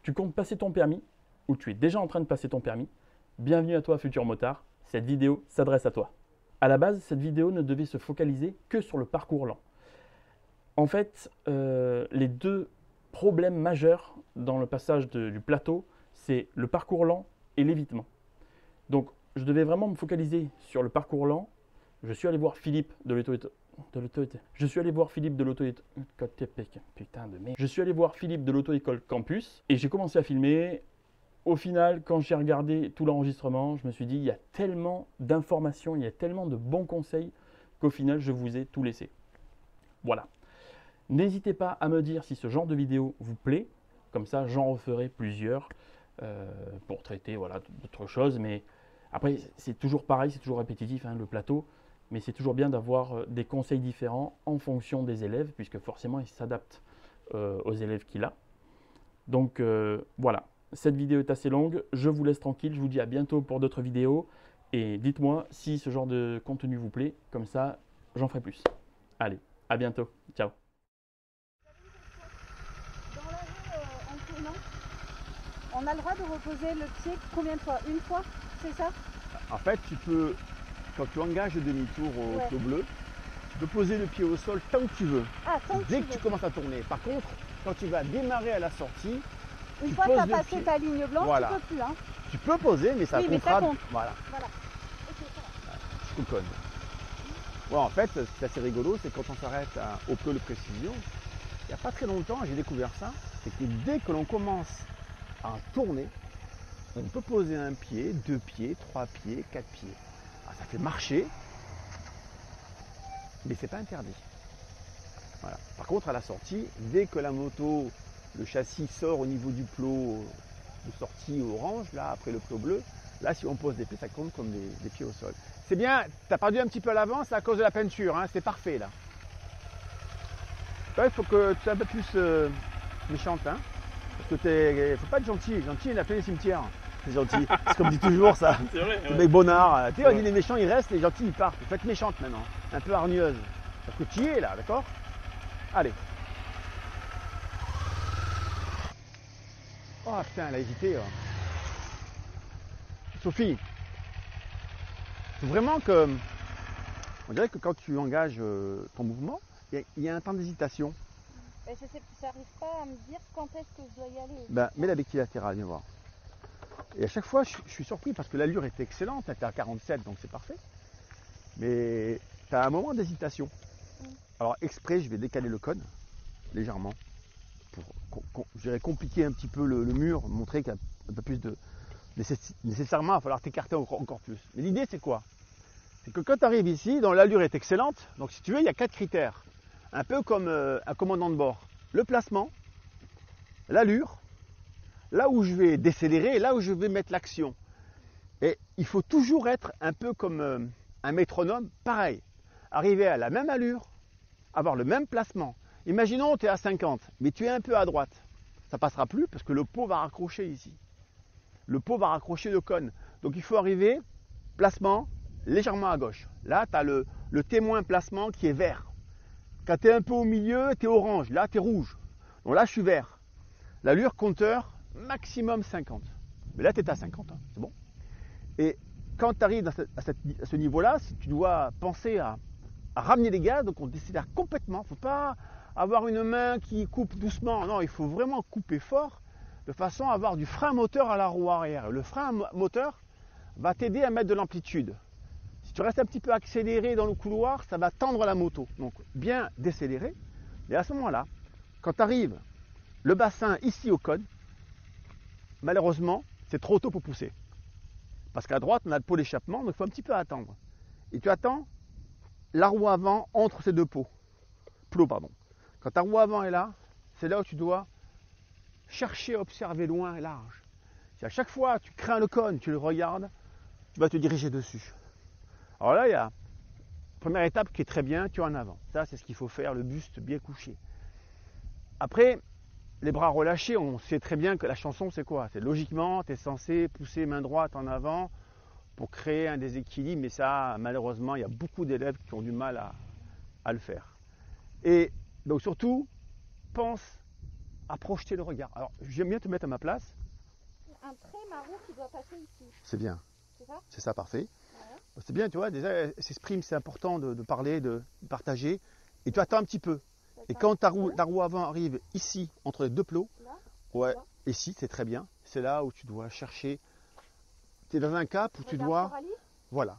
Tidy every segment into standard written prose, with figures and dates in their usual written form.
Tu comptes passer ton permis ou tu es déjà en train de passer ton permis? Bienvenue à toi, futur motard. Cette vidéo s'adresse à toi. À la base, cette vidéo ne devait se focaliser que sur le parcours lent. En fait, les deux problèmes majeurs dans le passage du plateau, c'est le parcours lent et l'évitement. Donc, je devais vraiment me focaliser sur le parcours lent. Je suis allé voir Philippe de l'auto-école. Je suis allé voir Philippe de l'auto-école. Putain de merde. Je suis allé voir Philippe de l'auto-école campus et j'ai commencé à filmer. Au final, quand j'ai regardé tout l'enregistrement, je me suis dit, il y a tellement d'informations, il y a tellement de bons conseils qu'au final, je vous ai tout laissé. Voilà. N'hésitez pas à me dire si ce genre de vidéo vous plaît. Comme ça, j'en referai plusieurs pour traiter voilà, d'autres choses. Mais après, c'est toujours pareil, c'est toujours répétitif, hein, le plateau. Mais c'est toujours bien d'avoir des conseils différents en fonction des élèves, puisque forcément, ils s'adaptent aux élèves qu'il a. Donc voilà, cette vidéo est assez longue. Je vous laisse tranquille. Je vous dis à bientôt pour d'autres vidéos. Et dites-moi si ce genre de contenu vous plaît. Comme ça, j'en ferai plus. Allez, à bientôt. Ciao. Dans la rue, en tournant, on a le droit de reposer le pied combien de fois? Une fois, c'est ça? En fait, tu peux, quand tu engages le demi-tour au Ouais. flot bleu, tu peux poser le pied au sol tant que tu veux, Ah, tant que dès tu que tu veux. commences à tourner. Par contre, quand tu vas démarrer à la sortie, Une tu fois que tu poses as le passé pied. ta ligne blanche, Voilà. tu peux plus. Hein. Tu peux poser, mais ça Oui, mais comptera. ça compte. Voilà, Voilà. Ok, ça va. je coconne. Ouais, en fait, ce qui est assez rigolo, c'est quand on s'arrête au Pleu de Précision, il n'y a pas très longtemps, j'ai découvert ça, c'est que dès que l'on commence à tourner, on peut poser un pied, deux pieds, trois pieds, quatre pieds. Alors, ça fait marcher, mais c'est pas interdit. Voilà. Par contre, à la sortie, dès que la moto, le châssis sort au niveau du plot de sortie orange, là, après le plot bleu, là, si on pose des pieds, ça compte comme des pieds au sol. C'est bien, tu as perdu un petit peu à l'avance à cause de la peinture, hein, c'est parfait là. Il faut que tu sois un peu plus méchante, hein, parce que faut pas être gentil. Gentil, il a fait les cimetières. C'est gentil, c'est comme dit toujours ça. C'est vrai. Le mec bonnard. Tu sais, on Ouais. dit les méchants ils restent, les gentils ils partent. Il faut être méchante maintenant, un peu hargneuse. Parce que tu y es là, d'accord? Allez. Oh putain, elle a hésité. Sophie, faut vraiment que. On dirait que quand tu engages ton mouvement, il y a un temps d'hésitation. Et j'arrive pas à me dire quand est-ce que je dois y aller. Ben, mets la béquille latérale, viens voir. Et à chaque fois, je suis surpris parce que l'allure est excellente. Tu es à 47, donc c'est parfait. Mais tu as un moment d'hésitation. Alors, exprès, je vais décaler le cône légèrement pour je dirais, compliquer un petit peu le mur, montrer qu'il y a un peu plus de. Nécessairement, il va falloir t'écarter encore plus. Mais l'idée, c'est quoi? C'est que quand tu arrives ici, dont l'allure est excellente, donc si tu veux, il y a 4 critères. Un peu comme un commandant de bord. Le placement, l'allure, là où je vais décélérer et là où je vais mettre l'action. Et il faut toujours être un peu comme un métronome, pareil. Arriver à la même allure, avoir le même placement. Imaginons tu es à 50, mais tu es un peu à droite. Ça passera plus parce que le pot va raccrocher ici. Le pot va raccrocher le cône. Donc il faut arriver, placement, légèrement à gauche. Là, tu as le témoin placement qui est vert. Quand tu es un peu au milieu, tu es orange. Là, tu es rouge. Donc là, je suis vert. L'allure compteur, maximum 50. Mais là, tu es à 50, hein, c'est bon. Et quand tu arrives à ce niveau-là, tu dois penser à ramener les gaz, donc on décélère complètement. Il ne faut pas avoir une main qui coupe doucement. Non, il faut vraiment couper fort de façon à avoir du frein moteur à la roue arrière. Le frein moteur va t'aider à mettre de l'amplitude. Si tu restes un petit peu accéléré dans le couloir, ça va tendre la moto. Donc bien décélérer. Et à ce moment-là, quand tu arrives le bassin ici au cône, malheureusement, c'est trop tôt pour pousser. Parce qu'à droite, on a le pot d'échappement, donc il faut un petit peu attendre. Et tu attends la roue avant entre ces deux plots. Quand ta roue avant est là, c'est là où tu dois chercher à observer loin et large. Si à chaque fois tu crains le cône, tu le regardes, tu vas te diriger dessus. Alors là, il y a la première étape qui est très bien, tu es en avant. Ça, c'est ce qu'il faut faire, le buste bien couché. Après, les bras relâchés, on sait très bien que la chanson, c'est quoi? C'est logiquement, tu es censé pousser main droite en avant pour créer un déséquilibre, mais ça, malheureusement, il y a beaucoup d'élèves qui ont du mal à le faire. Et donc surtout, pense à projeter le regard. Alors, j'aime bien te mettre à ma place. Un trait marron qui doit passer ici. C'est bien. C'est ça? C'est ça, parfait. Ouais. C'est bien, tu vois, déjà, s'exprime, c'est important de parler, de partager. Et tu attends un petit peu. Et quand ta roue avant arrive ici, entre les deux plots, Là, ouais, là. ici, c'est très bien. C'est là où tu dois chercher. Tu es dans un cap où tu Regarde dois. Coralie. Voilà.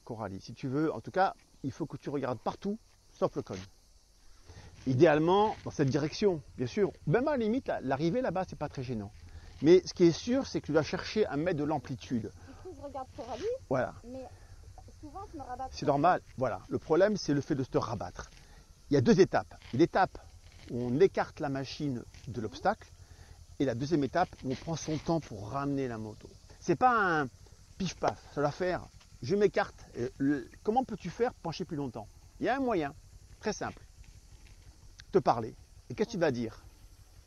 Coralie, si tu veux, en tout cas, il faut que tu regardes partout, sauf le cône. Idéalement, dans cette direction, bien sûr. Même à la limite, l'arrivée là-bas, c'est pas très gênant. Mais ce qui est sûr, c'est que tu dois chercher à mettre de l'amplitude. Du coup, je regarde Coralie, Voilà. mais souvent, je me rabatte. C'est normal. Voilà. Le problème, c'est le fait de se rabattre. Il y a deux étapes. L'étape où on écarte la machine de l'obstacle et la deuxième étape où on prend son temps pour ramener la moto. C'est pas un pif-paf. Ça doit faire, je m'écarte. Comment peux-tu faire pour pencher plus longtemps? Il y a un moyen, très simple. Te parler. Et qu'est-ce que tu vas dire?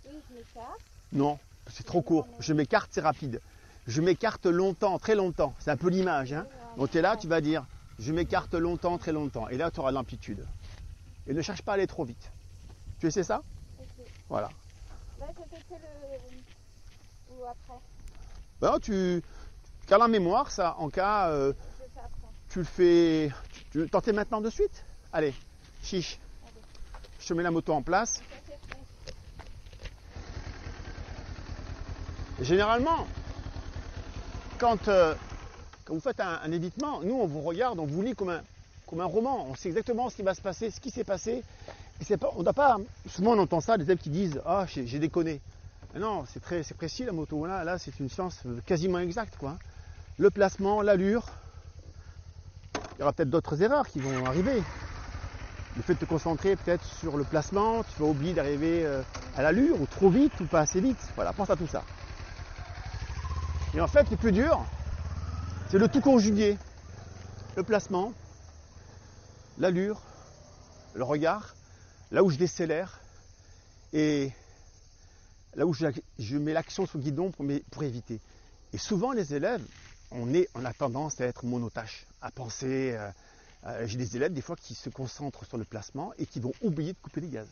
Oui, je m'écarte. Non, c'est trop court. Je m'écarte, c'est rapide. Je m'écarte longtemps, très longtemps. C'est un peu l'image. Hein. Donc tu es là, tu vas dire, je m'écarte longtemps, très longtemps. Et là, tu auras de l'amplitude. Et ne cherche pas à aller trop vite. Tu essaies ça? Ok. Voilà. Là, je fais le. Ou après. Ben, tu gardes en mémoire ça, en cas, Je fais après. tu le fais. Tu veux tenter maintenant de suite? Allez, chiche. Allez. Je te mets la moto en place. Ça, c'est fait. Et généralement, quand vous faites un évitement, nous on vous regarde, on vous lit comme un roman. On sait exactement ce qui va se passer, ce qui s'est passé. Et c'est pas, on doit pas. Souvent on entend ça, des élèves qui disent ah j'ai déconné. Mais non, c'est précis la moto. Là c'est une science quasiment exacte quoi. Le placement, l'allure. Il y aura peut-être d'autres erreurs qui vont arriver. Le fait de te concentrer peut-être sur le placement, tu vas oublier d'arriver à l'allure ou trop vite ou pas assez vite. Voilà, pense à tout ça. Et en fait, le plus dur, c'est de tout conjuguer. Le placement, l'allure, le regard, là où je décélère et là où je mets l'action sur le guidon pour éviter. Et souvent, les élèves, on a tendance à être monotache, à penser. J'ai des élèves des fois qui se concentrent sur le placement et qui vont oublier de couper les gaz.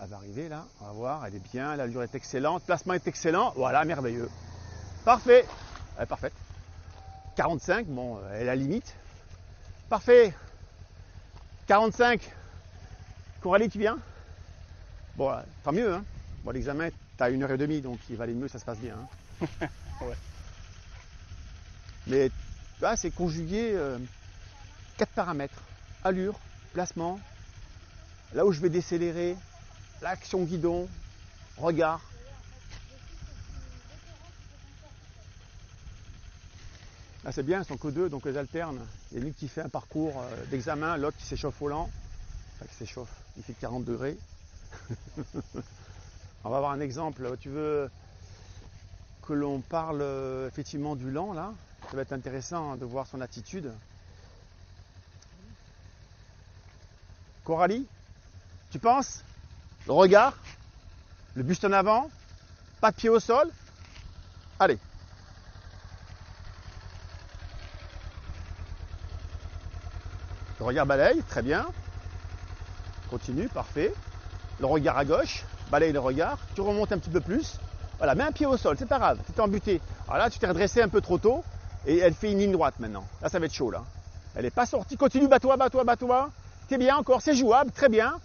Elle va arriver là, on va voir, elle est bien, l'allure est excellente, le placement est excellent, voilà, merveilleux. Parfait, elle est parfaite. 45, bon, elle est à la limite. Parfait. 45. Coralie, tu viens? Bon, tant mieux, hein. Bon, l'examen, tu as 1h30, donc il va aller mieux, ça se passe bien. Hein. Ouais. Mais là, c'est conjuguer 4 paramètres. Allure, placement, là où je vais décélérer, l'action guidon, regard. Là, c'est bien, elles sont que deux, donc elles alternent. Il y a l'une qui fait un parcours d'examen, l'autre qui s'échauffe au lent. Enfin, qui s'échauffe, il fait 40 degrés. On va voir un exemple. Tu veux que l'on parle effectivement du lent, là? Ça va être intéressant de voir son attitude. Coralie, tu penses? Le regard, le buste en avant, pas de pied au sol. Allez. Le regard balaye, très bien. Continue, parfait. Le regard à gauche, balaye le regard. Tu remontes un petit peu plus. Voilà, mets un pied au sol, c'est pas grave. Tu t'es embuté. Alors là, tu t'es redressé un peu trop tôt et elle fait une ligne droite maintenant. Là, ça va être chaud là. Elle n'est pas sortie. Continue, bats-toi, bats-toi, bats-toi. T'es bien encore, c'est jouable, très bien.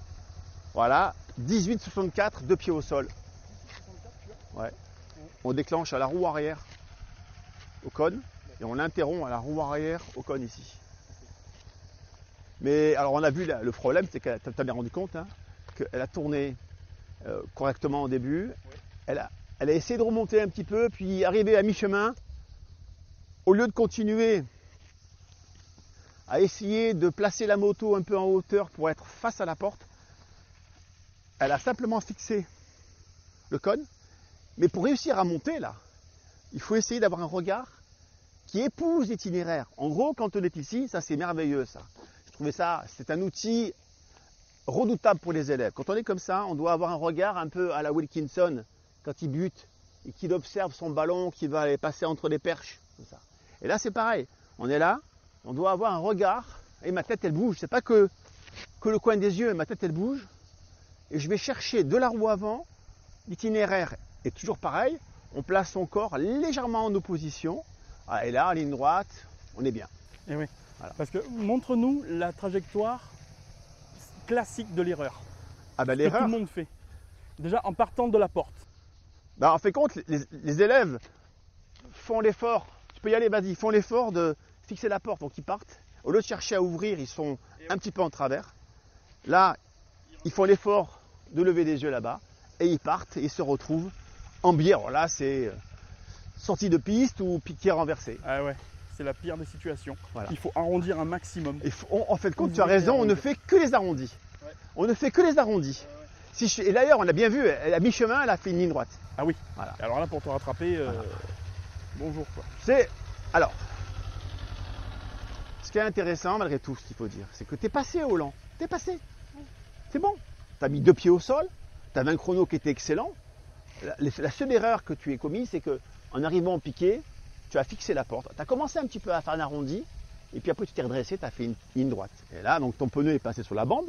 Voilà, 18,64, 2 pieds au sol. Ouais. On déclenche à la roue arrière au cône et on l'interrompt à la roue arrière au cône ici. Mais alors on a vu le problème, c'est qu'elle t'a bien rendu compte hein, qu'elle a tourné correctement au début. Oui. Elle a essayé de remonter un petit peu, puis arrivé à mi-chemin, au lieu de continuer à essayer de placer la moto un peu en hauteur pour être face à la porte, elle a simplement fixé le cône. Mais pour réussir à monter là, il faut essayer d'avoir un regard qui épouse l'itinéraire. En gros, quand on est ici, ça c'est merveilleux ça. Je trouvais ça, c'est un outil redoutable pour les élèves. Quand on est comme ça, on doit avoir un regard un peu à la Wilkinson, quand il bute et qu'il observe son ballon qui va aller passer entre les perches. Comme ça. Et là c'est pareil, on est là, on doit avoir un regard, et ma tête elle bouge, c'est pas que le coin des yeux, ma tête elle bouge, et je vais chercher de la roue avant l'itinéraire est toujours pareil. On place son corps légèrement en opposition. Ah, et là, en ligne droite, on est bien. Et oui. Voilà. Parce que montre-nous la trajectoire classique de l'erreur. Ah ben Que tout l'erreur, le monde fait. Déjà en partant de la porte. en fait compte, les élèves font l'effort. Tu peux y aller, vas-y, font l'effort de fixer la porte. Donc ils partent. Au lieu de chercher à ouvrir, ils sont un petit peu en travers. Là, ils font l'effort de lever les yeux là-bas. Et ils partent et ils se retrouvent en biais. Alors là, c'est sortie de piste ou piqué renversé. Ah ouais, c'est la pire des situations. Voilà. Il faut arrondir un maximum. En fait, compte, tu as Ouvrir et raison, on ne fait que les arrondis. Ouais. On ne fait que les arrondis. Si et d'ailleurs, on a bien vu, à mi-chemin, elle a fait une ligne droite. Ah oui. Voilà. Alors là, pour te rattraper, bonjour quoi. Alors, ce qui est intéressant, malgré tout, ce qu'il faut dire, c'est que tu es passé au lent. Tu es passé. C'est bon. Tu as mis 2 pieds au sol. Tu avais un chrono qui était excellent. La seule erreur que tu aies commise, c'est qu'en arrivant au piqué, tu as fixé la porte. Tu as commencé un petit peu à faire un arrondi. Et puis après, tu t'es redressé, tu as fait une ligne droite. Et là, donc ton pneu est passé sur la bande.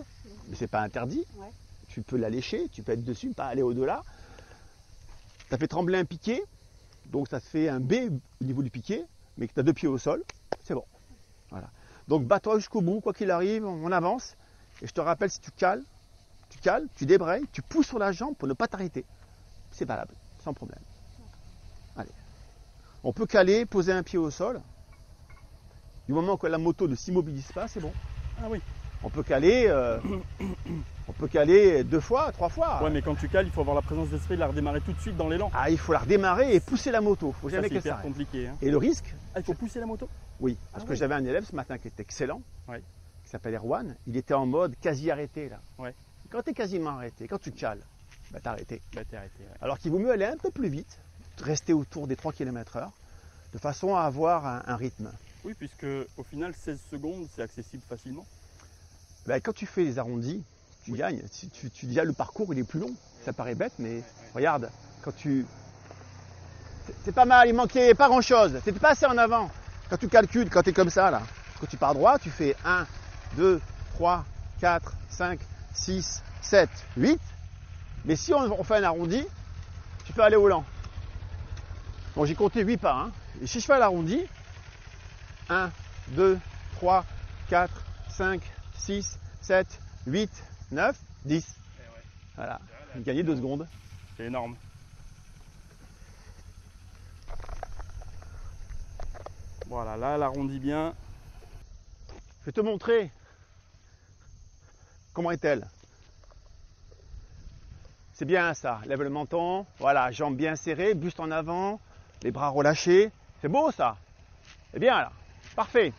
Mais c'est pas interdit. Ouais. Tu peux la lécher, tu peux être dessus, pas aller au-delà. Tu as fait trembler un piqué, donc ça te fait un B au niveau du piqué, mais que tu as 2 pieds au sol, c'est bon. Voilà. Donc bats-toi jusqu'au bout, quoi qu'il arrive, on avance. Et je te rappelle, si tu cales, tu débrayes, tu pousses sur la jambe pour ne pas t'arrêter. C'est valable, sans problème. Allez. On peut caler, poser un pied au sol. Du moment que la moto ne s'immobilise pas, c'est bon. Ah oui. On peut caler 2 fois, 3 fois. Ouais, mais quand tu cales, il faut avoir la présence d'esprit de la redémarrer tout de suite dans l'élan. Ah, il faut la redémarrer et pousser la moto. Il faut Ça, jamais c'est qu'elle hyper s'arrête. compliqué. Hein. Et le risque, Ah, il faut pousser la moto. oui, parce Ah que oui. j'avais un élève ce matin qui était excellent, Ouais. qui s'appelle Erwan. Il était en mode quasi arrêté là. Ouais. Quand tu es quasiment arrêté, quand tu cales, bah, t'es arrêté. Bah, t'es arrêté. Ouais. Alors qu'il vaut mieux aller un peu plus vite, rester autour des 3 km/h, de façon à avoir un rythme. Oui, puisque au final, 16 secondes, c'est accessible facilement. Bah, quand tu fais les arrondis, tu gagnes. Si tu dis, ah, le parcours il est plus long. Ça paraît bête, mais regarde, quand tu. C'est pas mal, il manquait pas grand chose. T'étais pas assez en avant. Quand tu calcules, quand tu es comme ça, là, quand tu pars droit, tu fais 1, 2, 3, 4, 5, 6, 7, 8. Mais si on fait un arrondi, tu peux aller au lent. Bon, j'ai compté 8 pas. Hein. Et si je fais l'arrondi, 1, 2, 3, 4, 5, 6, 7, 8, 9, 10. Voilà, j'ai gagné 2 secondes. C'est énorme. Voilà, là, elle arrondit bien. Je vais te montrer comment est-elle. C'est bien ça, lève le menton, voilà, jambes bien serrées, buste en avant, les bras relâchés. C'est beau ça. C'est bien là, parfait.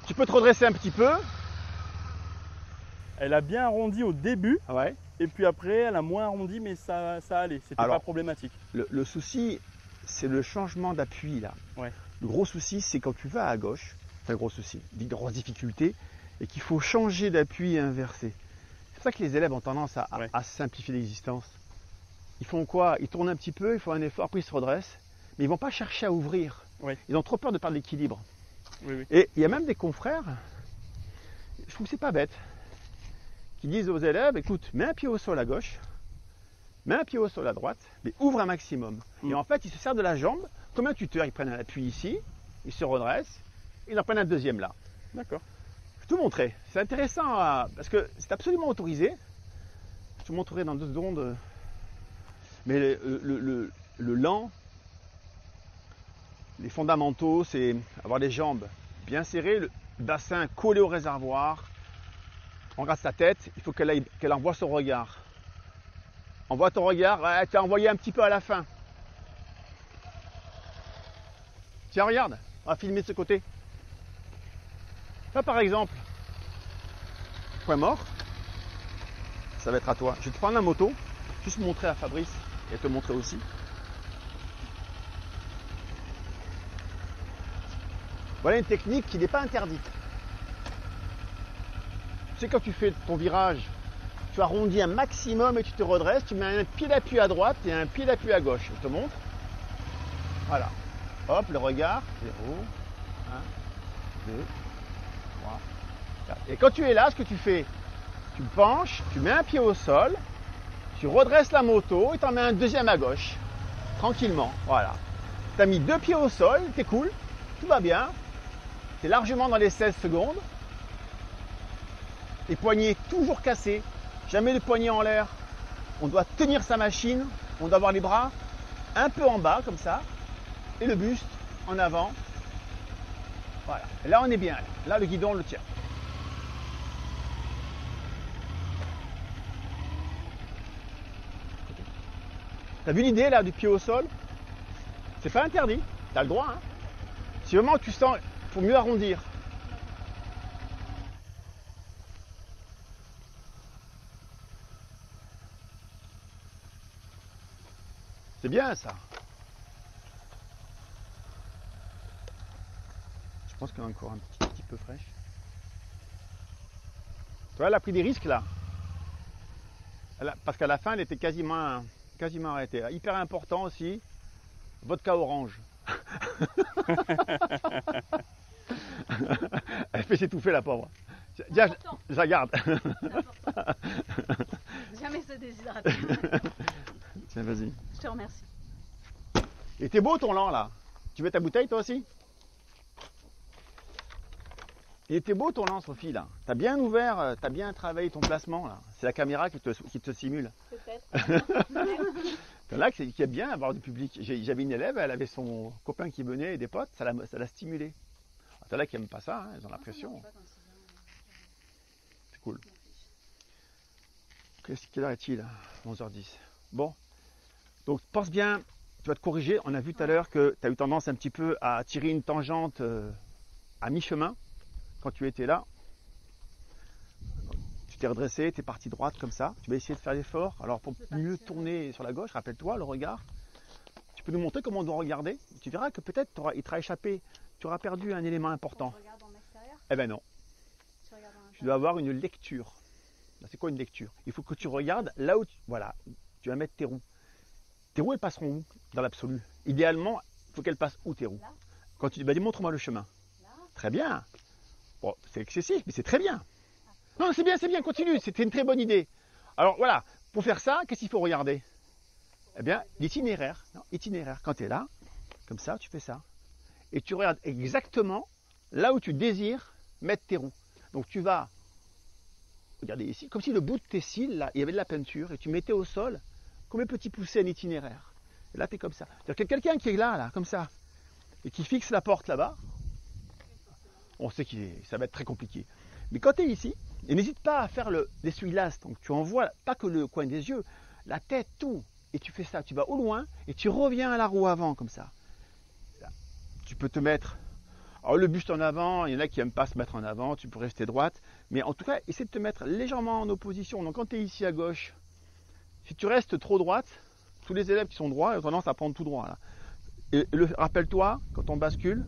Tu peux te redresser un petit peu. Elle a bien arrondi au début, Ouais. et puis après, elle a moins arrondi, mais ça allait. C'était Alors, pas problématique. Le souci, c'est le changement d'appui là. Ouais. Le gros souci, c'est quand tu vas à gauche, enfin gros souci, une grosse difficulté, et qu'il faut changer d'appui et inverser. C'est pour ça que les élèves ont tendance à simplifier l'existence. Ils font quoi? Ils tournent un petit peu, ils font un effort, puis ils se redressent, mais ils ne vont pas chercher à ouvrir. Ouais. Ils ont trop peur de perdre l'équilibre. Oui, oui. Et il y a même des confrères, je trouve que c'est pas bête, qui disent aux élèves, écoute, mets un pied au sol à gauche, mets un pied au sol à droite, mais ouvre un maximum. Et en fait, ils se servent de la jambe, comme un tuteur, ils prennent un appui ici, ils se redressent, ils en prennent un deuxième là. D'accord. Je vais tout montrer. C'est intéressant parce que c'est absolument autorisé. Je te montrerai dans 2 secondes. Mais le lent, les fondamentaux, c'est avoir les jambes bien serrées, le bassin collé au réservoir. On regarde sa tête, il faut qu'elle envoie son regard. Envoie ton regard, ouais, tu as envoyé un petit peu à la fin. Tiens, regarde, on va filmer de ce côté. Là, par exemple, point mort, ça va être à toi. Je vais te prendre la moto, juste montrer à Fabrice et te montrer aussi. Voilà une technique qui n'est pas interdite. Tu sais, quand tu fais ton virage, tu arrondis un maximum et tu te redresses, tu mets un pied d'appui à droite et un pied d'appui à gauche. Je te montre. Voilà. Hop, le regard. 0, 1, 2, 3, 4. Et quand tu es là, ce que tu fais, tu penches, tu mets un pied au sol, Tu redresses la moto et tu en mets un deuxième à gauche. Tranquillement, voilà. Tu as mis 2 pieds au sol, t'es cool, tout va bien. Tu es largement dans les 16 secondes. Les poignets toujours cassés, jamais de poignets en l'air. On doit tenir sa machine, on doit avoir les bras un peu en bas comme ça. Et le buste en avant. Voilà. Et là on est bien. Là le guidon on le tient. T'as vu l'idée là du pied au sol? C'est pas interdit, t'as le droit. Hein. Si vraiment tu sens, faut mieux arrondir. C'est bien ça. Je pense qu'elle est encore un petit peu fraîche. Tu vois, elle a pris des risques là. Parce qu'à la fin, elle était quasiment arrêtée. Hyper important aussi, vodka orange. Elle fait s'étouffer la pauvre. Tiens, je la garde. Jamais se déshydrater. Tiens, vas-y. Je te remercie. Et t'es beau ton lent là. Tu veux ta bouteille toi aussi? Il était beau ton lent, Sophie là. T'as bien ouvert, t'as bien travaillé ton placement là. C'est la caméra qui te simule. Peut-être. C'est là qu'il y a bien à avoir du public. J'avais une élève, elle avait son copain qui venait et des potes, ça l'a stimulé. T'as là qui n'aiment pas ça, hein, ils ont l'impression. C'est cool. Quelle heure est-il? 11h10. Bon. Donc pense bien, tu vas te corriger. On a vu tout à l'heure que tu as eu tendance un petit peu à tirer une tangente à mi-chemin quand tu étais là. Tu t'es redressé, tu es parti droite comme ça. Tu vas essayer de faire l'effort. Alors pour mieux tourner sur la gauche, rappelle-toi le regard. Tu peux nous montrer comment on doit regarder. Tu verras que peut-être il t'aura échappé. Tu auras perdu un élément important. Tu regardes en extérieur? Eh ben non. Tu regardes en intérieur? Tu dois avoir une lecture. C'est quoi une lecture? Il faut que tu regardes là où voilà, tu vas mettre tes roues. Tes roues, elles passeront où dans l'absolu? Idéalement, il faut qu'elles passent où tes roues? Là. Quand tu dis, montre-moi le chemin. Là. Très bien. Bon, c'est excessif, mais c'est très bien. Non, c'est bien, continue. C'était une très bonne idée. Alors voilà, pour faire ça, qu'est-ce qu'il faut regarder? Eh bien, l'itinéraire. Itinéraire. Quand tu es là, comme ça, tu fais ça. Et tu regardes exactement là où tu désires mettre tes roues. Donc tu vas, regardez ici, comme si le bout de tes cils, là, il y avait de la peinture, et tu mettais au sol comme un petit poussé un itinéraire. Et là, tu es comme ça. C'est-à-dire qu'il y a quelqu'un qui est là, comme ça, et qui fixe la porte là-bas, on sait que ça va être très compliqué. Mais quand tu es ici, et n'hésite pas à faire l'essuie-glace, donc tu envoies pas que le coin des yeux, la tête, tout, et tu fais ça, tu vas au loin, et tu reviens à la roue avant, comme ça. Là. Tu peux te mettre, alors le buste en avant, il y en a qui n'aiment pas se mettre en avant, tu peux rester droite, mais en tout cas, essaie de te mettre légèrement en opposition. Donc quand tu es ici à gauche, si tu restes trop droite, tous les élèves qui sont droits ont tendance à prendre tout droit. Là. Et rappelle-toi, quand on bascule,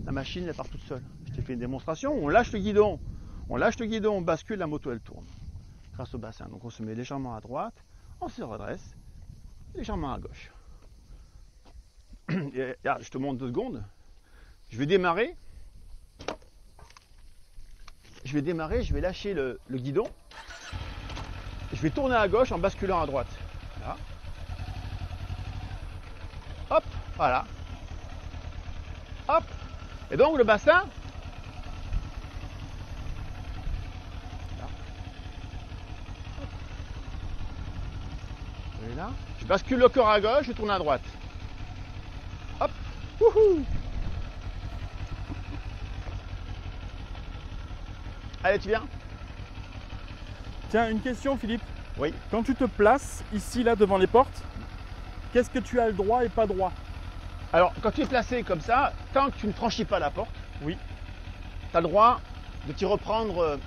la machine elle part toute seule. Je t'ai fait une démonstration, on lâche le guidon, on bascule, la moto elle tourne. Grâce au bassin. Donc on se met légèrement à droite, on se redresse, légèrement à gauche. Et, là, je te montre 2 secondes. Je vais démarrer, je vais lâcher le guidon. Je vais tourner à gauche en basculant à droite. Là. Hop, voilà. Hop. Et donc le bassin. Là. Et là. Je bascule le corps à gauche, je tourne à droite. Hop. Wouhou. Allez, tu viens? Tiens, une question Philippe. Oui. Quand tu te places ici, là, devant les portes, qu'est-ce que tu as le droit et pas droit? Alors, quand tu es placé comme ça, tant que tu ne franchis pas la porte, oui, tu as le droit de t'y reprendre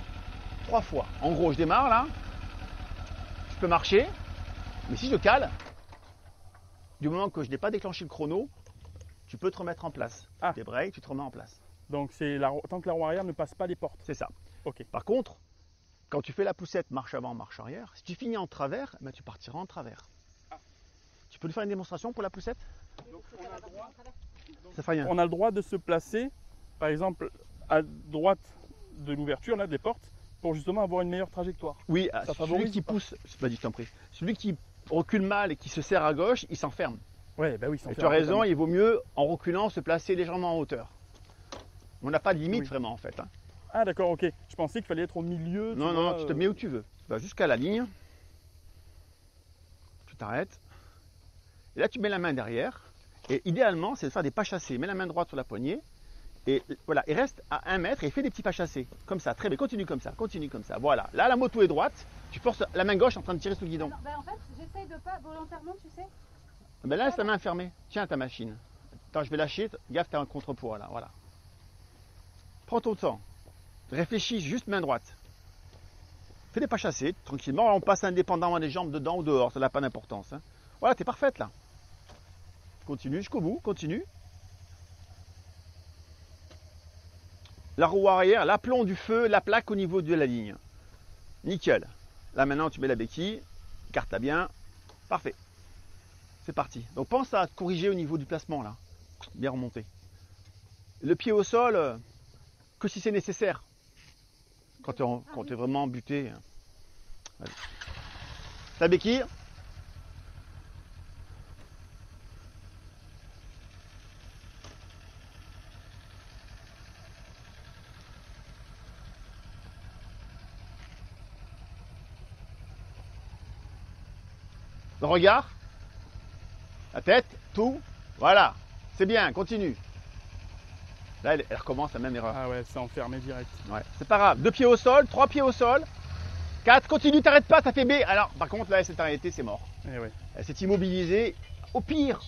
3 fois. En gros, je démarre là, je peux marcher, mais si je cale, du moment que je n'ai pas déclenché le chrono, tu peux te remettre en place. Ah. Tu débrakes, tu te remets en place. donc c'est tant que la roue arrière ne passe pas les portes. C'est ça. Ok. Par contre, quand tu fais la poussette marche avant, marche arrière, si tu finis en travers, ben tu partiras en travers. Ah. Tu peux nous faire une démonstration pour la poussette? Donc, on a le droit, Ça fait rien. on a le droit de se placer, par exemple, à droite de l'ouverture là, des portes, pour justement avoir une meilleure trajectoire. Oui, Ça celui favorise qui ou pas? pousse, vas-y, je t'en prie. Celui qui recule mal et qui se serre à gauche, il s'enferme. Ouais, bah oui, sans Et tu faire as raison, totalement. il vaut mieux, en reculant, se placer légèrement en hauteur. On n'a pas de limite Oui. vraiment en fait, hein. Ah d'accord, ok. Je pensais qu'il fallait être au milieu. Non, non, tu te mets où tu veux. Tu vas jusqu'à la ligne. Tu t'arrêtes. Et là, tu mets la main derrière. Et idéalement, c'est de faire des pas chassés. Mets la main droite sur la poignée. Et voilà, il reste à 1 mètre et fais des petits pas chassés. Comme ça, très bien. Continue comme ça, continue comme ça. Voilà. Là, la moto est droite. Tu forces la main gauche en train de tirer sur le guidon. Non, en fait, j'essaye de pas volontairement, tu sais. Ben là, laisse ta main fermée. Tiens ta machine. Attends, je vais lâcher. Gaffe, tu as un contrepoids là. Voilà. Prends ton temps. Réfléchis, juste main droite. Fais des pas chassés, tranquillement. On passe indépendamment des jambes dedans ou dehors. Ça n'a pas d'importance, hein. Voilà, t'es parfaite là. Continue jusqu'au bout, continue. La roue arrière, l'aplomb du feu, la plaque au niveau de la ligne. Nickel. Là maintenant, tu mets la béquille. Carte-la bien. Parfait. C'est parti. Donc pense à corriger au niveau du placement là. Bien remonté. Le pied au sol, que si c'est nécessaire. Quand tu es vraiment buté. Allez. La béquille. Le regard. La tête. Tout. Voilà. C'est bien. Continue. Là, elle recommence la même erreur. Ah ouais, c'est enfermé direct. Ouais, c'est pas grave. 2 pieds au sol, 3 pieds au sol. 4, continue, t'arrêtes pas, ça fait B. Alors, par contre, là, elle s'est arrêtée, c'est mort. Eh ouais. Elle s'est immobilisée. Au pire,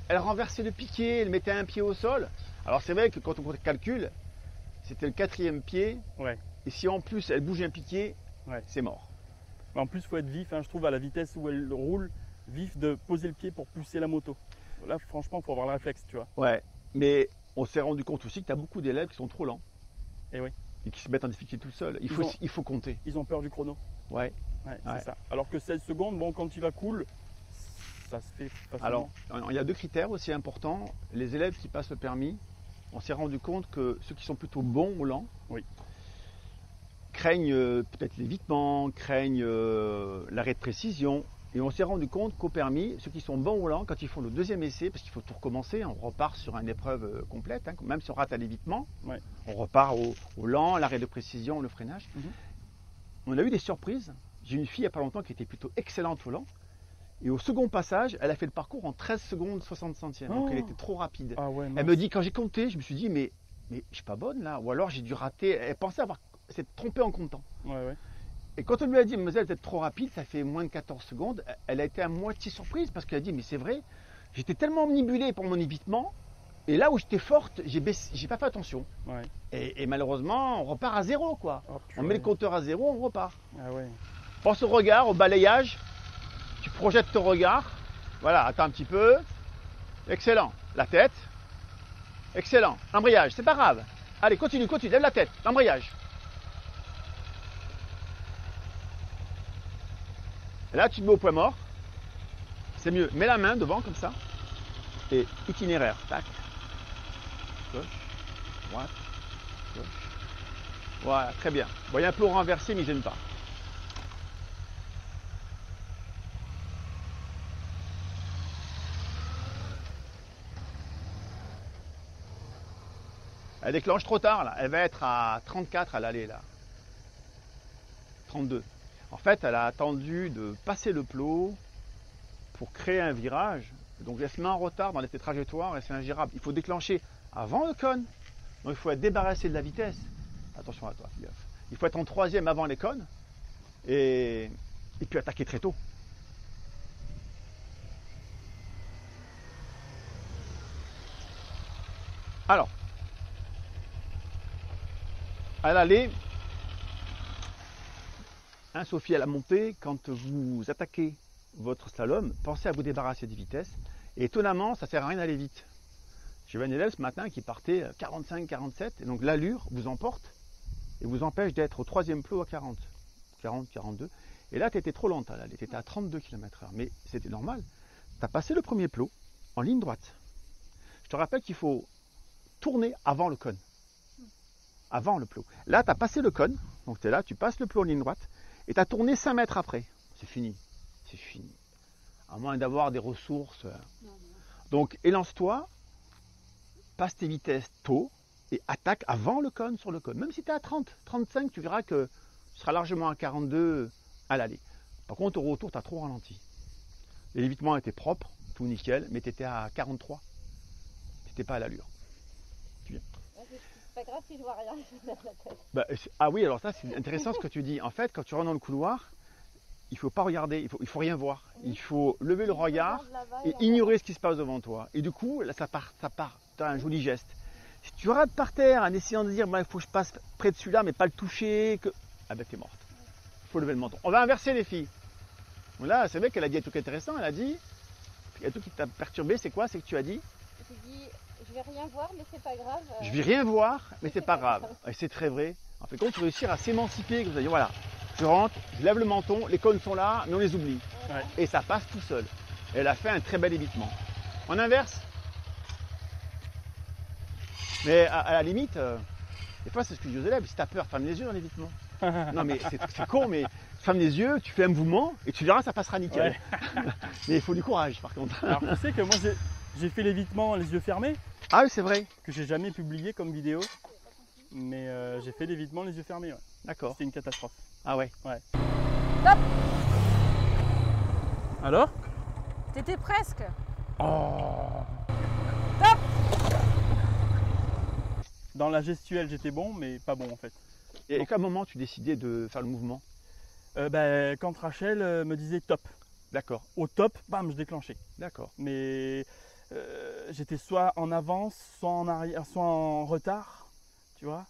elle renversait le piquet, elle mettait un pied au sol. Alors, c'est vrai que quand on calcule, c'était le 4e pied. Ouais. Et si en plus, elle bouge un piquet, Ouais. c'est mort. En plus, il faut être vif, hein, je trouve, à la vitesse où elle roule, vif de poser le pied pour pousser la moto. Là, franchement, il faut avoir le réflexe, tu vois. Ouais, mais on s'est rendu compte aussi que tu as beaucoup d'élèves qui sont trop lents. Eh oui. Et qui se mettent en difficulté tout seuls. Il faut compter. Ils ont peur du chrono. Ouais. Ouais, Ouais. c'est ça. Alors que 16 secondes, bon, quand il va cool, ça se fait facilement. Alors, il y a 2 critères aussi importants. Les élèves qui passent le permis, on s'est rendu compte que ceux qui sont plutôt bons ou lents Oui. craignent peut-être l'évitement, craignent l'arrêt de précision. Et on s'est rendu compte qu'au permis, ceux qui sont bons ou lents, quand ils font le 2e essai, parce qu'il faut tout recommencer, on repart sur une épreuve complète, hein, même si on rate à l'évitement, Ouais. on repart au lent, l'arrêt de précision, le freinage. Mhm. On a eu des surprises. J'ai une fille il n'y a pas longtemps qui était plutôt excellente au lent. Et au second passage, elle a fait le parcours en 13 secondes 60 centièmes. Donc Oh. elle était trop rapide. Ah ouais, Elle mince. me dit, quand j'ai compté, je me suis dit, mais je suis pas bonne là. Ou alors j'ai dû rater. Elle pensait avoir s'est trompée en comptant. Ouais, ouais. Et quand on lui a dit, mademoiselle, vous êtes trop rapide, ça fait moins de 14 secondes, elle a été à moitié surprise parce qu'elle a dit, mais c'est vrai, j'étais tellement omnibulé pour mon évitement. Et là où j'étais forte, j'ai pas fait attention. Ouais. Et malheureusement, on repart à zéro quoi. Oh, On met le compteur à zéro, on repart. Ah ouais. Pense au regard, au balayage. Tu projettes ton regard. Voilà, attends un petit peu. Excellent. La tête. Excellent. L'embrayage, c'est pas grave. Allez, continue, continue. Lève la tête. L'embrayage. Et là, tu te mets au point mort. C'est mieux. Mets la main devant comme ça. Et itinéraire. Tac. Gauche. Droite. Gauche. Voilà, très bien. Bon, il y a un peu renversé, mais il ne gêne pas. Elle déclenche trop tard là, elle va être à 34 à l'aller là. 32. En fait, elle a attendu de passer le plot pour créer un virage. Donc elle se met en retard dans les trajectoires et c'est ingérable. Il faut déclencher avant le cône. Donc il faut être débarrassé de la vitesse. Attention à toi, fais gaffe. Il faut être en 3e avant les cônes et puis attaquer très tôt. Alors, à l'aller, hein, Sophie, à la montée, quand vous attaquez votre slalom, pensez à vous débarrasser des vitesses. Et étonnamment, ça ne sert à rien d'aller vite. J'ai vu un élève ce matin qui partait 45-47, et donc l'allure vous emporte et vous empêche d'être au 3e plot à 40, 42. Et là, tu étais trop lente à l'aller, tu étais à 32 km/h. Mais c'était normal. Tu as passé le premier plot en ligne droite. Je te rappelle qu'il faut tourner avant le cône. Avant le plot. Là, tu as passé le cône, donc tu es là, tu passes le plot en ligne droite, et tu as tourné 5 mètres après. C'est fini. C'est fini. À moins d'avoir des ressources. Non, non. Donc élance-toi, passe tes vitesses tôt et attaque avant le cône sur le cône. Même si tu es à 30, 35, tu verras que tu seras largement à 42 à l'aller. Par contre, au retour, tu as trop ralenti. L'évitement était propre, tout nickel, mais tu étais à 43. Tu n'étais pas à l'allure. Ouais, c'est pas grave si je vois rien, je lève la tête. Bah, ah oui, alors ça c'est intéressant ce que tu dis. En fait, quand tu rentres dans le couloir, il ne faut pas regarder, il faut rien voir. Il faut lever le regard et ignorer ce qui se passe devant toi. Et du coup, là, ça part, tu as un joli geste. Si tu rates par terre en essayant de dire, il faut que je passe près de celui-là, mais pas le toucher, ah ben t'es morte. Il faut lever le menton. On va inverser les filles. Bon, là, c'est vrai qu'elle a dit un truc intéressant, elle a dit, un truc qui t'a perturbé, c'est quoi? C'est que tu as dit, J'ai dit, je vais rien voir, mais c'est pas grave. je vais rien voir, mais c'est pas grave. Et c'est très vrai. En fait, quand tu réussir à s'émanciper, que vous allez dire, voilà, je rentre, je lève le menton, les cônes sont là, mais on les oublie. Ouais. Et ça passe tout seul. Et elle a fait un très bel évitement. On inverse. Mais à la limite, des fois c'est ce que je dis aux élèves, si tu as peur, ferme les yeux dans l'évitement. Non mais c'est con, mais ferme les yeux, tu fais un mouvement et tu verras, ça passera nickel. Ouais. Mais il faut du courage par contre. Alors tu sais que moi j'ai fait l'évitement les yeux fermés, Ah oui, c'est vrai. que j'ai jamais publié comme vidéo. Mais j'ai fait l'évitement les yeux fermés, ouais. D'accord. C'était une catastrophe. Ah ouais. Stop. Alors? T'étais presque. Oh. Stop. Dans la gestuelle j'étais bon, mais pas bon en fait. Et à quel moment tu décidais de faire le mouvement? Quand Rachel me disait top. D'accord, Au top, bam, je déclenchais. d'accord. Mais j'étais soit en avance, soit en arrière, soit en retard, tu vois.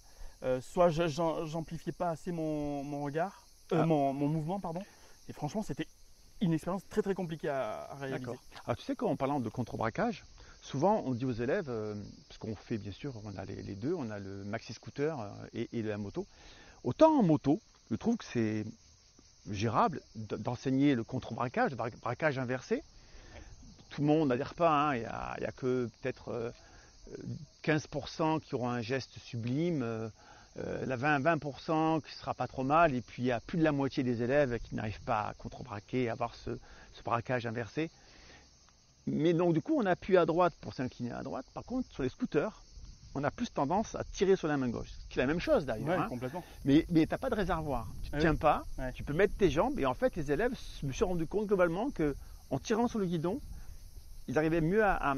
Soit j'amplifiais pas assez mon regard, Ah. mon mouvement, pardon. Et franchement, c'était une expérience très très compliquée à réaliser. D'accord. Alors tu sais qu'en parlant de contre-braquage, souvent on dit aux élèves, parce qu'on fait bien sûr, on a les deux, on a le maxi scooter et la moto. Autant en moto, je trouve que c'est gérable d'enseigner le contre-braquage, le braquage inversé. Tout le monde n'adhère pas, hein. Il n'y a que peut-être 15% qui auront un geste sublime, la 20% qui ne sera pas trop mal, et puis il y a plus de la moitié des élèves qui n'arrivent pas à contre-braquer, à avoir ce braquage inversé. Mais donc du coup on appuie à droite pour s'incliner à droite. Par contre sur les scooters, on a plus tendance à tirer sur la main gauche. C'est la même chose d'ailleurs. Ouais, Hein. complètement. Mais tu n'as pas de réservoir. Tu ne Ah tiens oui. pas, Ouais. tu peux mettre tes jambes. Et en fait les élèves, je me suis rendu compte globalement qu'en tirant sur le guidon, ils arrivaient mieux à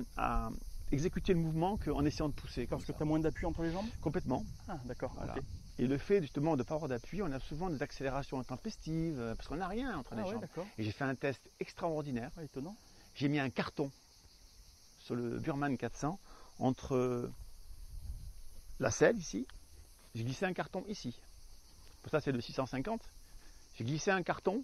exécuter le mouvement qu'en essayant de pousser. Parce que comme tu ça. as moins d'appui entre les jambes? Complètement. Ah, d'accord. Voilà. Ok. Et le fait justement de ne pas avoir d'appui, on a souvent des accélérations intempestives, parce qu'on n'a rien entre les Ah ouais, jambes. d'accord. Et j'ai fait un test extraordinaire. Ah, étonnant. J'ai mis un carton sur le Burman 400 entre la selle ici. J'ai glissé un carton ici. Pour ça c'est le 650. J'ai glissé un carton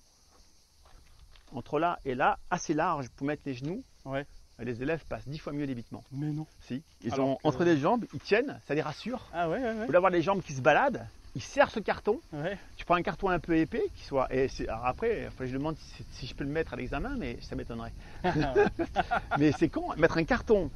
entre là et là, assez large pour mettre les genoux. Ouais. Et les élèves passent 10 fois mieux l'évitement. Mais non. Si. Ils Alors ont que- entre les jambes, ils tiennent, ça les rassure. Ah ouais, ouais, ouais. Au lieu d'avoir les jambes qui se baladent, ils serrent ce carton. Ouais. Tu prends un carton un peu épais qui soit. Et alors après, je demande si je peux le mettre à l'examen, mais ça m'étonnerait. Mais c'est con, mettre un carton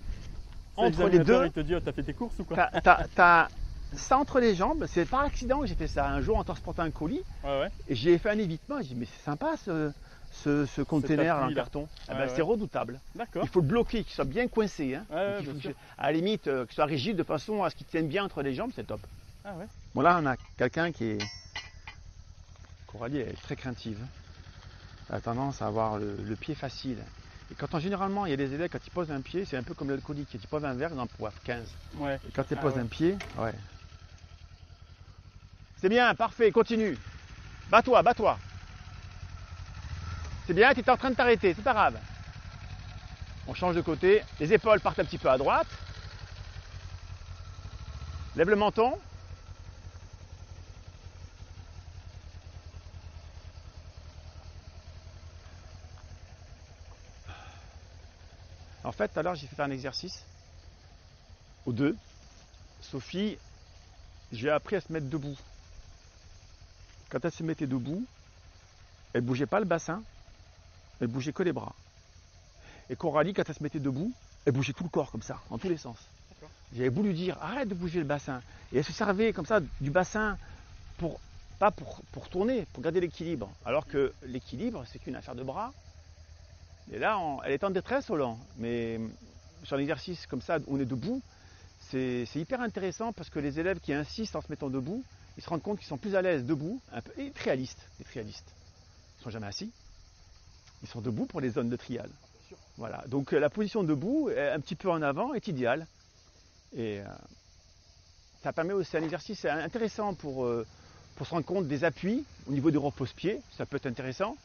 entre les deux. Il te dit, oh, t'as fait tes courses ou quoi? T'as ça entre les jambes. C'est par accident que j'ai fait ça. Un jour en transportant un colis, Ouais, ouais. et j'ai fait un évitement. J'ai dit, mais c'est sympa ce container en appui, là. carton. Ah Ouais, ben, ouais. c'est redoutable. D'accord. Il faut le bloquer, qu'il soit bien coincé. Hein. Ouais, ouais, Donc, il bien faut sûr. à la limite, qu'il soit rigide de façon à ce qu'il tienne bien entre les jambes, c'est top. Ah ouais. Bon, là, on a quelqu'un qui est. Coralie, elle est très craintive. Elle a tendance à avoir le pied facile. Et quand généralement, il y a des élèves, quand ils posent un pied, c'est un peu comme l'alcoolique. Quand ils posent un verre, ils en boivent 15. Ouais. Et quand ils Ah posent ouais. un pied, ouais. C'est bien, parfait, continue. Bats-toi, bats-toi. C'est bien, tu es en train de t'arrêter, c'est pas grave. On change de côté. Les épaules partent un petit peu à droite. Lève le menton. En fait, tout à l'heure, j'ai fait un exercice aux deux. Sophie, j'ai appris à se mettre debout. Quand elle se mettait debout, elle ne bougeait pas le bassin, elle bougeait que les bras. Et Coralie, quand elle se mettait debout, elle bougeait tout le corps comme ça, en tous les sens. J'avais voulu lui dire, arrête de bouger le bassin. Et elle se servait comme ça du bassin pas pour tourner, pour garder l'équilibre. Alors que l'équilibre, c'est qu'une affaire de bras, Et là, elle est en détresse au lent. Mais sur un exercice comme ça, où on est debout, c'est hyper intéressant parce que les élèves qui insistent en se mettant debout, ils se rendent compte qu'ils sont plus à l'aise debout, un peu, et trialistes. Les trialistes. Ils ne sont jamais assis. Ils sont debout pour les zones de trial. Voilà. Donc la position debout, un petit peu en avant, est idéale. Et ça permet aussi un exercice intéressant pour se rendre compte des appuis au niveau du repose-pied. Ça peut être intéressant.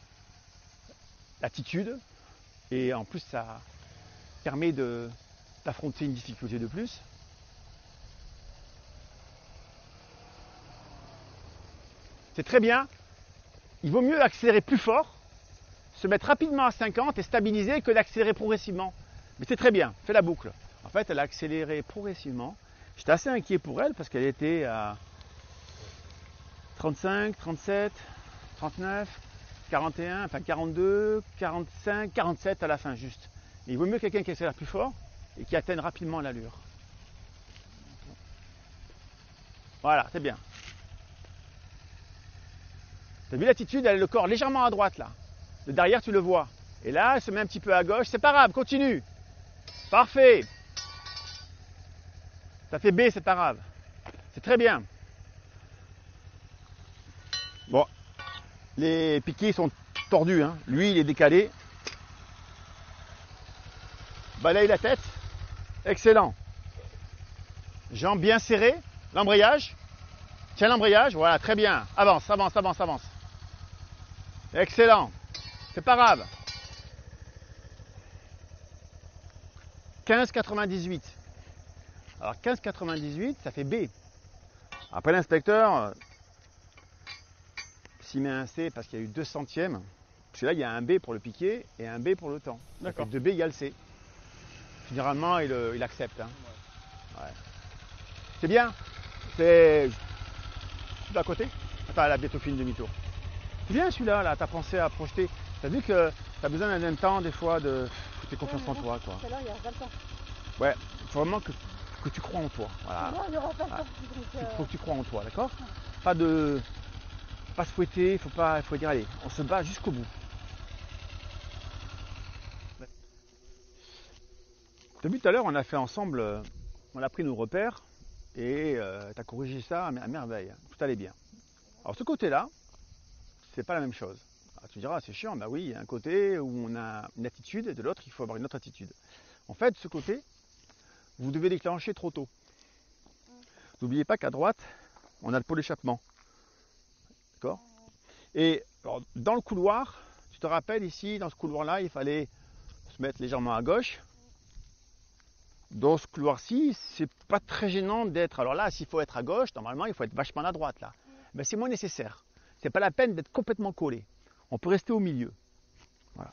L'attitude. Et en plus, ça permet d'affronter une difficulté de plus. C'est très bien. Il vaut mieux accélérer plus fort, se mettre rapidement à 50 et stabiliser que d'accélérer progressivement. Mais c'est très bien, fais la boucle. En fait, elle a accéléré progressivement. J'étais assez inquiet pour elle parce qu'elle était à 35, 37, 39, 41, enfin 42, 45, 47 à la fin juste. Et il vaut mieux quelqu'un qui accélère plus fort et qui atteigne rapidement l'allure. Voilà, c'est bien. Tu as vu l'attitude, elle a le corps légèrement à droite là. Le derrière, tu le vois. Et là, elle se met un petit peu à gauche. C'est pas grave, continue. Parfait. Ça fait B, c'est pas grave. C'est très bien. Bon, les piquets sont tordus. Hein. Lui, il est décalé. Balaye la tête. Excellent. Jambes bien serrées. L'embrayage. Tiens l'embrayage. Voilà, très bien. Avance, avance, avance, avance. Excellent. C'est pas grave. 15,98. Alors 15,98, ça fait B. Après l'inspecteur s'y met un C parce qu'il y a eu 2 centièmes. Parce que là, il y a un B pour le piqué et un B pour le temps. D'accord. 2B égale C. Généralement, il accepte. Hein. Ouais. C'est bien. C'est à côté. Attends, elle a bientôt fait une demi-tour. C'est bien celui-là, là, t'as pensé à projeter. T'as vu que t'as besoin d'un temps des fois de tes confiance en toi, quoi. Tout à l'heure, il n'y aura pas le temps. Ouais, il faut vraiment que tu crois en toi. Voilà. Non, il n'y aura pas le temps. Il faut que tu crois en toi, d'accord? Pas se fouetter, faut dire allez, on se bat jusqu'au bout. T'as vu tout à l'heure, on a fait ensemble, on a pris nos repères et t'as corrigé ça à merveille. Tout allait bien. Alors ce côté-là, c'est pas la même chose. Alors, tu diras, c'est chiant, bah oui, il y a un côté où on a une attitude et de l'autre, il faut avoir une autre attitude. En fait, ce côté, vous devez déclencher trop tôt. N'oubliez pas qu'à droite, on a le pot d'échappement. D'accord? Et alors, dans le couloir, tu te rappelles ici, dans ce couloir-là, il fallait se mettre légèrement à gauche. Dans ce couloir-ci, c'est pas très gênant d'être. Alors là, s'il faut être à gauche, normalement, il faut être vachement à droite là. Ben, c'est moins nécessaire. C'est pas la peine d'être complètement collé. On peut rester au milieu. Voilà.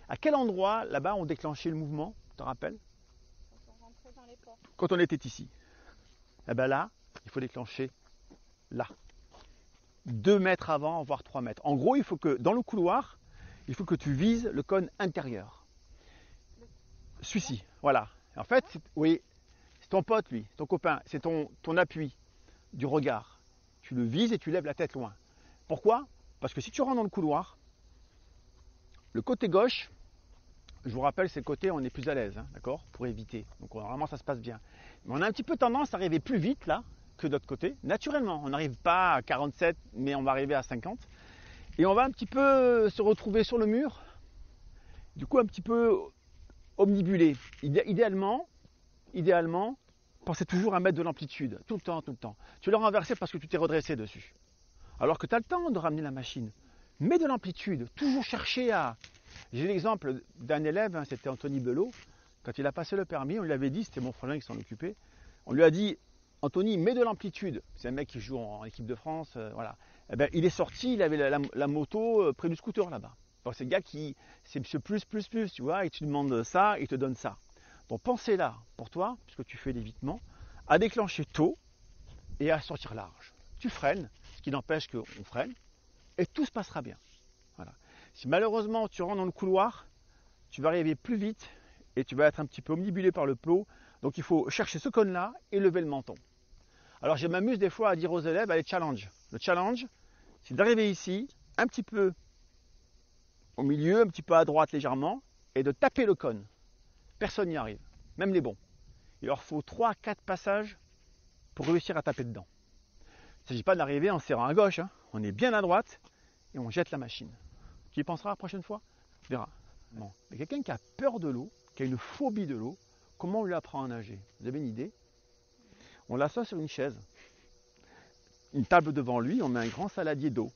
À quel endroit, là-bas, on déclenchait le mouvement? Tu te rappelles? Quand on rentrait dans les portes. Quand on était ici. Eh ben là, il faut déclencher là. 2 mètres avant, voire 3 mètres. En gros, il faut que, dans le couloir, il faut que tu vises le cône intérieur. Celui-ci, voilà. En fait, oui, c'est ton pote, lui, ton copain, c'est ton appui du regard. Tu le vises et tu lèves la tête loin. Pourquoi? Parce que si tu rentres dans le couloir, le côté gauche, je vous rappelle, c'est le côté où on est plus à l'aise, hein, d'accord? Pour éviter. Donc normalement, ça se passe bien. Mais on a un petit peu tendance à arriver plus vite, là, que de l'autre côté. Naturellement, on n'arrive pas à 47, mais on va arriver à 50. Et on va un petit peu se retrouver sur le mur, du coup un petit peu omnibulé. Idéalement, pensez toujours à mettre de l'amplitude, tout le temps, tout le temps. Tu l'as renversé parce que tu t'es redressé dessus. Alors que tu as le temps de ramener la machine. Mets de l'amplitude, toujours chercher à... J'ai l'exemple d'un élève, hein, c'était Anthony Belot, quand il a passé le permis, on lui avait dit, c'était mon frangin qui s'en occupait, on lui a dit, Anthony, mets de l'amplitude. C'est un mec qui joue en équipe de France, voilà. Eh ben, il est sorti, il avait la moto près du scooter là-bas. Donc c'est le gars qui, c'est monsieur plus, tu vois, et tu demandes ça, il te donne ça. Donc pensez là, pour toi, puisque tu fais l'évitement, à déclencher tôt et à sortir large. Tu freines, ce qui n'empêche qu'on freine, et tout se passera bien. Voilà. Si malheureusement tu rentres dans le couloir, tu vas arriver plus vite et tu vas être un petit peu omnibulé par le plot. Donc il faut chercher ce cône-là et lever le menton. Alors je m'amuse des fois à dire aux élèves, allez, challenge. Le challenge, c'est d'arriver ici, un petit peu au milieu, un petit peu à droite légèrement, et de taper le cône. Personne n'y arrive, même les bons. Il leur faut 3-4 passages pour réussir à taper dedans. Il ne s'agit pas d'arriver en serrant à gauche, hein. On est bien à droite et on jette la machine. Tu y penseras la prochaine fois? Tu verras. Bon. Mais quelqu'un qui a peur de l'eau, qui a une phobie de l'eau, comment on lui apprend à nager? Vous avez une idée? On l'assoit sur une chaise, une table devant lui, on met un grand saladier d'eau.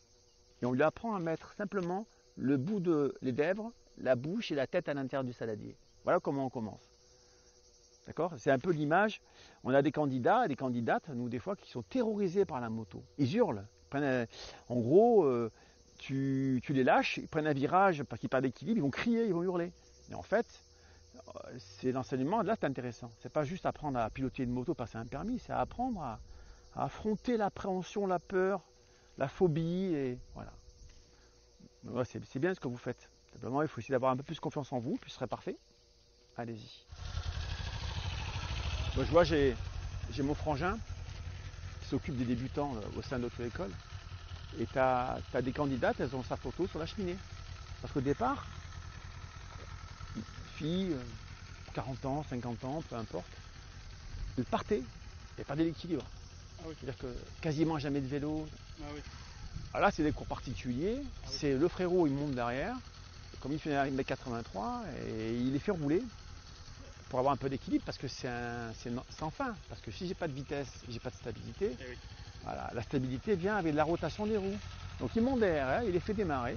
Et on lui apprend à mettre simplement le bout des lèvres, la bouche et la tête à l'intérieur du saladier. Voilà comment on commence. D'accord? C'est un peu l'image. On a des candidats et des candidates, nous des fois, qui sont terrorisés par la moto. Ils hurlent. En gros, tu les lâches, ils prennent un virage parce qu'ils perdent l'équilibre, ils vont crier, ils vont hurler. Et en fait, c'est l'enseignement, là c'est intéressant. C'est pas juste apprendre à piloter une moto, passer un permis, c'est apprendre à affronter l'appréhension, la peur, la phobie, et voilà. Ouais, c'est bien ce que vous faites. Simplement, il faut essayer d'avoir un peu plus confiance en vous, puis ce serait parfait. Allez-y. Moi, je vois, j'ai mon frangin qui s'occupe des débutants au sein de notre école. Et tu as des candidates, elles ont sa photo sur la cheminée. Parce qu'au départ, une fille, 40 ans, 50 ans, peu importe, elle partait et perdait l'équilibre. Ah oui. C'est-à-dire que quasiment jamais de vélo. Ah oui. Alors là, c'est des cours particuliers. Ah oui. C'est le frérot, il monte derrière. Comme il fait 1m83, et il les fait rouler pour avoir un peu d'équilibre, parce que c'est sans fin. Parce que si j'ai pas de vitesse, j'ai pas de stabilité. Eh oui. Voilà, la stabilité vient avec la rotation des roues. Donc il monte derrière, il les fait démarrer,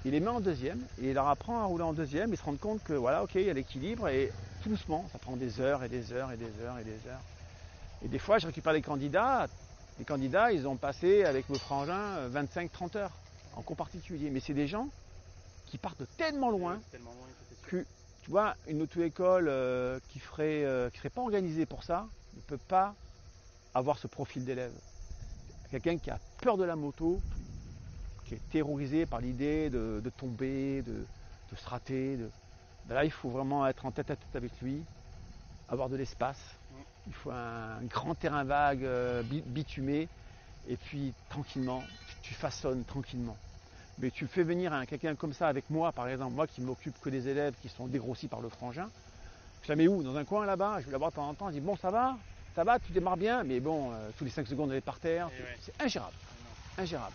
il les met en deuxième, et il leur apprend à rouler en deuxième. Ils se rendent compte que voilà, ok, il y a l'équilibre, et tout doucement, ça prend des heures et des heures et des heures et des heures. Et des fois, je récupère les candidats. Les candidats, ils ont passé avec mon frangin 25-30 heures en cours particulier. Mais c'est des gens qui partent de tellement loin que, tu vois, une auto-école qui serait pas organisée pour ça ne peut pas avoir ce profil d'élève. Quelqu'un qui a peur de la moto, qui est terrorisé par l'idée de tomber, de se rater. Là, il faut vraiment être en tête à tête avec lui, avoir de l'espace. Il faut un grand terrain vague, bitumé, et puis tranquillement, tu façonnes tranquillement. Mais tu fais venir quelqu'un comme ça avec moi, par exemple, moi qui m'occupe que des élèves qui sont dégrossis par le frangin, je la mets où? Dans un coin là-bas, je vais la voir de temps en temps, je dis bon ça va, tu démarres bien, mais bon, tous les 5 secondes elle est par terre, c'est ingérable. Ingérable.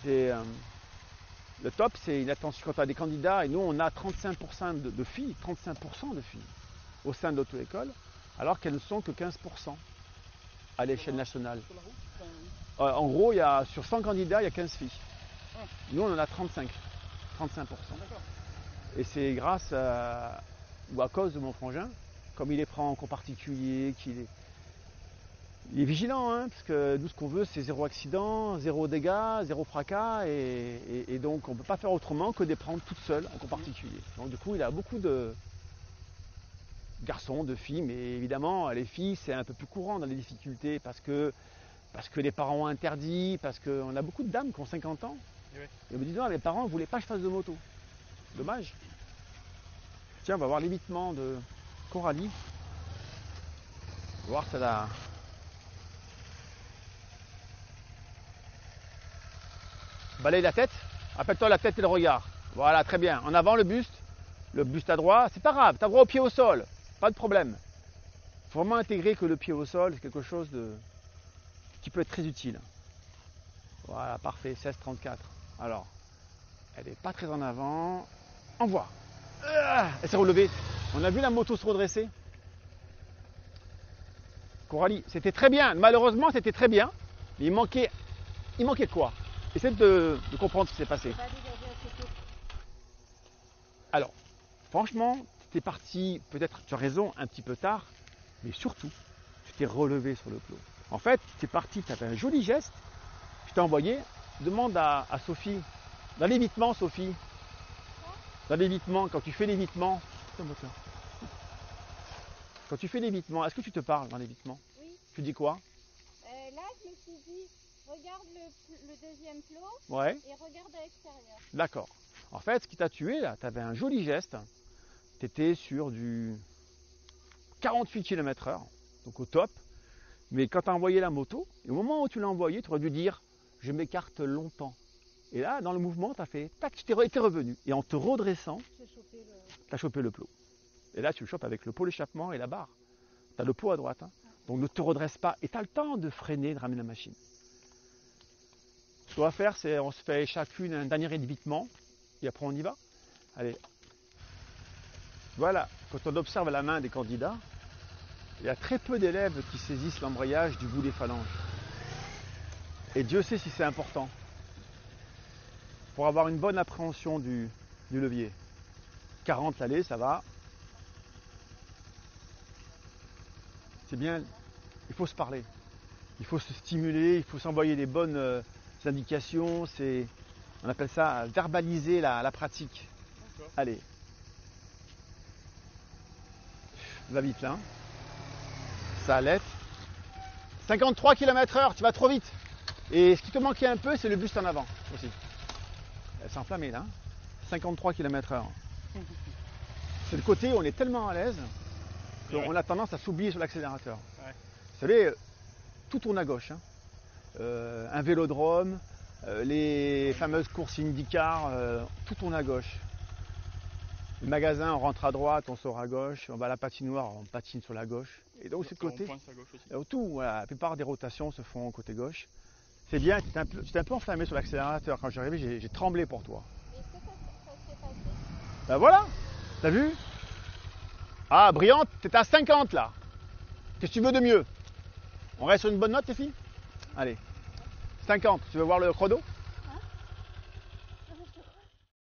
Le top, c'est une attention quand tu as des candidats, et nous on a 35% de filles, 35% de filles au sein de l'auto-école, alors qu'elles ne sont que 15% à l'échelle nationale. En gros, sur 100 candidats, il y a 15 filles. Nous, on en a 35%. Et c'est grâce ou à cause de mon frangin, comme il les prend en cours particulier, il est vigilant, hein, parce que nous, ce qu'on veut, c'est zéro accident, zéro dégâts, zéro fracas, et donc on ne peut pas faire autrement que de les prendre toutes seules en cours particulier. Donc du coup, il a beaucoup de garçons, de filles, mais évidemment, les filles, c'est un peu plus courant dans les difficultés, parce que les parents ont interdit, parce qu'on a beaucoup de dames qui ont 50 ans, et me disent, non, mes parents ne voulaient pas que je fasse de moto. Dommage. Tiens, on va voir l'évitement de Coralie. On va voir ça là. Balaye la tête. Appelle-toi la tête et le regard. Voilà, très bien. En avant le buste à droite. C'est pas grave, t'as droit au pied au sol. Pas de problème. Il faut vraiment intégrer que le pied au sol, c'est quelque chose qui peut être très utile. Voilà, parfait, 16-34. Alors, elle n'est pas très en avant. Envoie. Elle s'est relevée. On a vu la moto se redresser. Coralie, c'était très bien. Malheureusement, c'était très bien. Mais il manquait quoi? Essaie de comprendre ce qui s'est passé. Alors, franchement, tu es parti, peut-être, tu as raison, un petit peu tard, mais surtout, tu t'es relevé sur le clos. En fait, tu es parti, tu avais un joli geste, je t'ai envoyé, demande à Sophie, dans l'évitement, Sophie, dans l'évitement, quand tu fais l'évitement, quand tu fais l'évitement, est-ce que tu te parles dans l'évitement? Oui. Tu dis quoi? Là, je me suis dit, regarde le deuxième flot, Ouais. et regarde à l'extérieur. D'accord. En fait, ce qui t'a tué, là, tu avais un joli geste, tu étais sur du 48 km/h, donc au top, mais quand tu as envoyé la moto, et au moment où tu l'as envoyé, tu aurais dû dire, je m'écarte longtemps. Et là, dans le mouvement, tu as fait tac, tu t'es revenu. Et en te redressant, tu as chopé le plot. Et là, tu le chopes avec le pot d'échappement et la barre. Tu as le pot à droite. Hein. Donc ne te redresse pas. Et tu as le temps de freiner, de ramener la machine. Ce qu'on va faire, c'est on se fait chacune un dernier évitement. Et après, on y va. Allez. Voilà. Quand on observe la main des candidats, il y a très peu d'élèves qui saisissent l'embrayage du bout des phalanges. Et Dieu sait si c'est important. Pour avoir une bonne appréhension du levier. 40 allez, ça va. C'est bien, il faut se parler. Il faut se stimuler, il faut s'envoyer des bonnes indications. On appelle ça verbaliser la pratique. Allez. Va vite là. Ça allait. 53 km/h, tu vas trop vite. Et ce qui te manquait un peu, c'est le buste en avant aussi. Elle s'est enflammée là. 53 km/h. C'est le côté où on est tellement à l'aise qu'on a tendance à s'oublier sur l'accélérateur. Ouais. Vous savez, tout tourne à gauche. Hein. Un vélodrome, les fameuses courses IndyCar, tout tourne à gauche. Le magasin, on rentre à droite, on sort à gauche. On va à la patinoire, on patine sur la gauche. Et donc, c'est le côté. Tout, voilà, la plupart des rotations se font côté gauche. C'est bien, tu t'es un peu enflammé sur l'accélérateur. Quand j'arrivais, j'ai tremblé pour toi. Est-ce que ça s'est passé? Ben voilà, t'as vu? Ah, brillante, t'es à 50 là. Qu'est-ce que tu veux de mieux? On reste sur une bonne note, les filles? Allez. 50, tu veux voir le chrono?